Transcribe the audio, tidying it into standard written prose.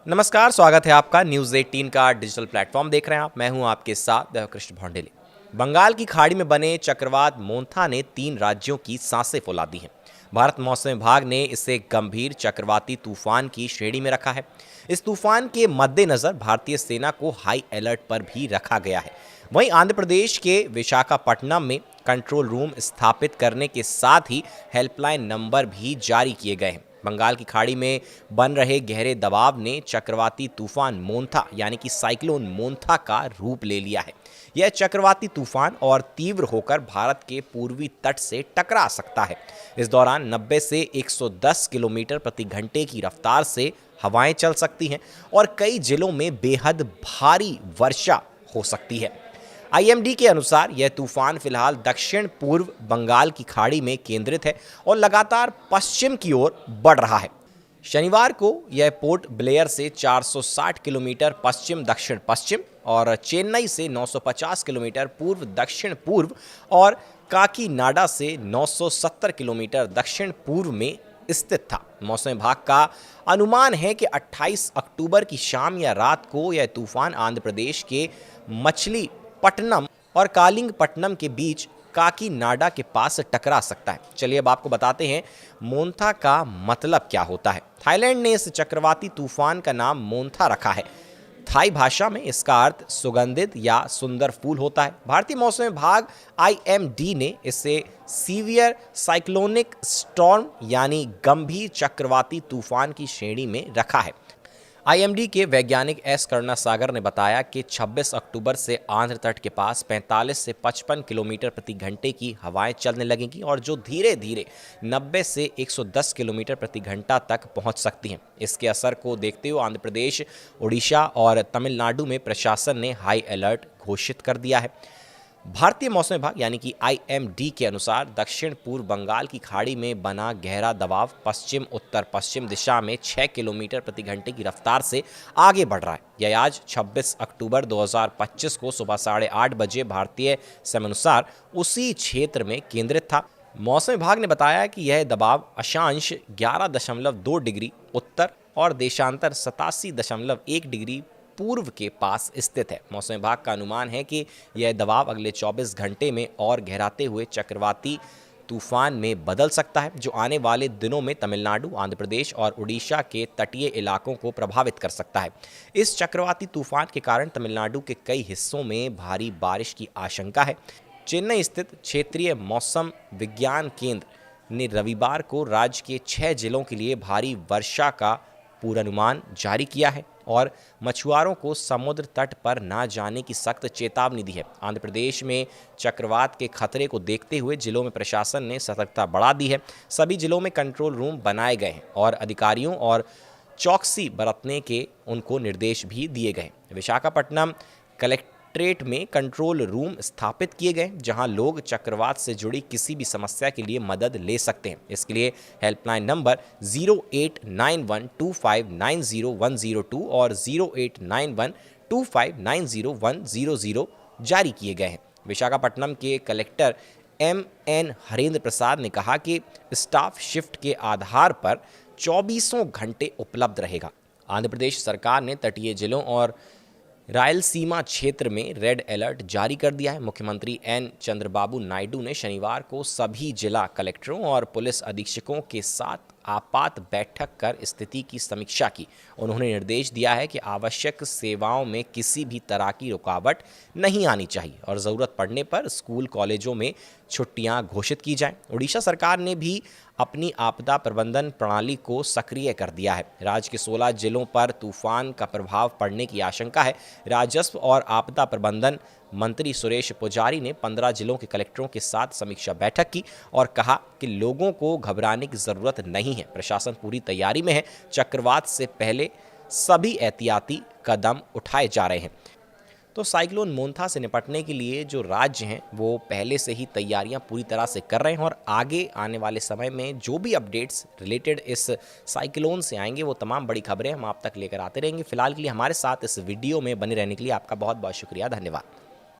नमस्कार, स्वागत है आपका न्यूज़ 18 का डिजिटल प्लेटफॉर्म देख रहे हैं आप। मैं हूं आपके साथ देवकृष्ण भौंडेले। बंगाल की खाड़ी में बने चक्रवात मोंथा ने 3 राज्यों की सांसें फुला दी हैं। भारत मौसम विभाग ने इसे गंभीर चक्रवाती तूफान की श्रेणी में रखा है। इस तूफान के मद्देनजर भारतीय सेना को हाई अलर्ट पर भी रखा गया है। वहीं आंध्र प्रदेश के विशाखापट्टनम में कंट्रोल रूम स्थापित करने के साथ ही हेल्पलाइन नंबर भी जारी किए गए हैं। बंगाल की खाड़ी में बन रहे गहरे दबाव ने चक्रवाती तूफान मोंथा यानी कि साइक्लोन मोंथा का रूप ले लिया है। यह चक्रवाती तूफान और तीव्र होकर भारत के पूर्वी तट से टकरा सकता है। इस दौरान 90 से 110 किलोमीटर प्रति घंटे की रफ्तार से हवाएं चल सकती हैं और कई जिलों में बेहद भारी वर्षा हो सकती है। आईएमडी के अनुसार यह तूफान फिलहाल दक्षिण पूर्व बंगाल की खाड़ी में केंद्रित है और लगातार पश्चिम की ओर बढ़ रहा है। शनिवार को यह पोर्ट ब्लेयर से 460 किलोमीटर पश्चिम दक्षिण पश्चिम और चेन्नई से 950 किलोमीटर पूर्व दक्षिण पूर्व और काकीनाडा से 970 किलोमीटर दक्षिण पूर्व में स्थित था। मौसम विभाग का अनुमान है कि 28 अक्टूबर की शाम या रात को यह तूफान आंध्र प्रदेश के मछलीपट्टनम और कालिंगपट्टनम के बीच काकीनाडा के पास टकरा सकता है। चलिए अब आपको बताते हैं मोंथा का मतलब क्या होता है। थाईलैंड ने इस चक्रवाती तूफान का नाम मोंथा रखा है। थाई भाषा में इसका अर्थ सुगंधित या सुंदर फूल होता है। भारतीय मौसम विभाग आईएमडी ने इसे सीवियर साइक्लोनिक स्टॉर्म यानी गंभीर चक्रवाती तूफान की श्रेणी में रखा है। आईएमडी के वैज्ञानिक एस करुणासागर ने बताया कि 26 अक्टूबर से आंध्र तट के पास 45 से 55 किलोमीटर प्रति घंटे की हवाएं चलने लगेंगी और जो धीरे धीरे 90 से 110 किलोमीटर प्रति घंटा तक पहुंच सकती हैं। इसके असर को देखते हुए आंध्र प्रदेश, उड़ीसा और तमिलनाडु में प्रशासन ने हाई अलर्ट घोषित कर दिया है। भारतीय मौसम विभाग यानी कि आईएमडी के अनुसार दक्षिण पूर्व बंगाल की खाड़ी में बना गहरा दबाव पश्चिम उत्तर पश्चिम दिशा में 6 किलोमीटर प्रति घंटे की रफ्तार से आगे बढ़ रहा है। यह आज 26 अक्टूबर 2025 को सुबह 8:30 बजे भारतीय समयानुसार उसी क्षेत्र में केंद्रित था। मौसम विभाग ने बताया कि यह दबाव अक्षांश 11.2 डिग्री उत्तर और देशांतर 87.1 डिग्री पूर्व के पास स्थित है। मौसम विभाग का अनुमान है कि यह दबाव अगले 24 घंटे में और गहराते हुए चक्रवाती तूफान में बदल सकता है, जो आने वाले दिनों में तमिलनाडु, आंध्र प्रदेश और उड़ीसा के तटीय इलाकों को प्रभावित कर सकता है। इस चक्रवाती तूफान के कारण तमिलनाडु के कई हिस्सों में भारी बारिश की आशंका है। चेन्नई स्थित क्षेत्रीय मौसम विज्ञान केंद्र ने रविवार को राज्य के 6 जिलों के लिए भारी वर्षा का पूर्वानुमान जारी किया है और मछुआरों को समुद्र तट पर ना जाने की सख्त चेतावनी दी है। आंध्र प्रदेश में चक्रवात के खतरे को देखते हुए जिलों में प्रशासन ने सतर्कता बढ़ा दी है। सभी जिलों में कंट्रोल रूम बनाए गए हैं और अधिकारियों और चौकसी बरतने के उनको निर्देश भी दिए गए। विशाखापट्टनम कलेक्ट्रेट में कंट्रोल रूम स्थापित किए गए जहां लोग चक्रवात से जुड़ी किसी भी समस्या के लिए मदद ले सकते हैं। इसके लिए हेल्पलाइन नंबर 089125900102 और 089125900100 जारी किए गए हैं। विशाखापट्टनम के कलेक्टर एम.एन. हरेंद्र प्रसाद ने कहा कि स्टाफ शिफ्ट के आधार पर 24 घंटे उपलब्ध रहेगा। आंध्र प्रदेश सरकार ने तटीय जिलों और रायलसीमा क्षेत्र में रेड अलर्ट जारी कर दिया है। मुख्यमंत्री एन चंद्रबाबू नायडू ने शनिवार को सभी जिला कलेक्टरों और पुलिस अधीक्षकों के साथ आपात बैठक कर स्थिति की समीक्षा की। उन्होंने निर्देश दिया है कि आवश्यक सेवाओं में किसी भी तरह की रुकावट नहीं आनी चाहिए और ज़रूरत पड़ने पर स्कूल कॉलेजों में छुट्टियां घोषित की जाएं। उड़ीसा सरकार ने भी अपनी आपदा प्रबंधन प्रणाली को सक्रिय कर दिया है। राज्य के 16 जिलों पर तूफान का प्रभाव पड़ने की आशंका है। राजस्व और आपदा प्रबंधन मंत्री सुरेश पुजारी ने 15 जिलों के कलेक्टरों के साथ समीक्षा बैठक की और कहा कि लोगों को घबराने की जरूरत नहीं है। प्रशासन पूरी तैयारी में है। चक्रवात से पहले सभी एहतियाती कदम उठाए जा रहे हैं। तो साइक्लोन मोंथा से निपटने के लिए जो राज्य हैं वो पहले से ही तैयारियां पूरी तरह से कर रहे हैं और आगे आने वाले समय में जो भी अपडेट्स रिलेटेड इस साइक्लोन से आएंगे वो तमाम बड़ी खबरें हम आप तक लेकर आते रहेंगे। फिलहाल के लिए हमारे साथ इस वीडियो में बने रहने के लिए आपका बहुत बहुत शुक्रिया, धन्यवाद।